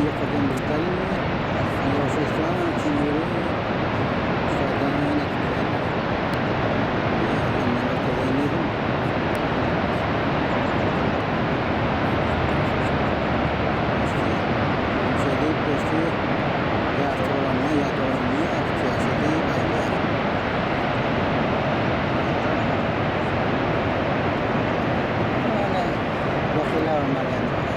قدم بالكلمة لو شفتها تشيري شادان أكتر إنما كذا شديد بشتي يعتبرني أكتر شديد أيام أنا وكلا ومريم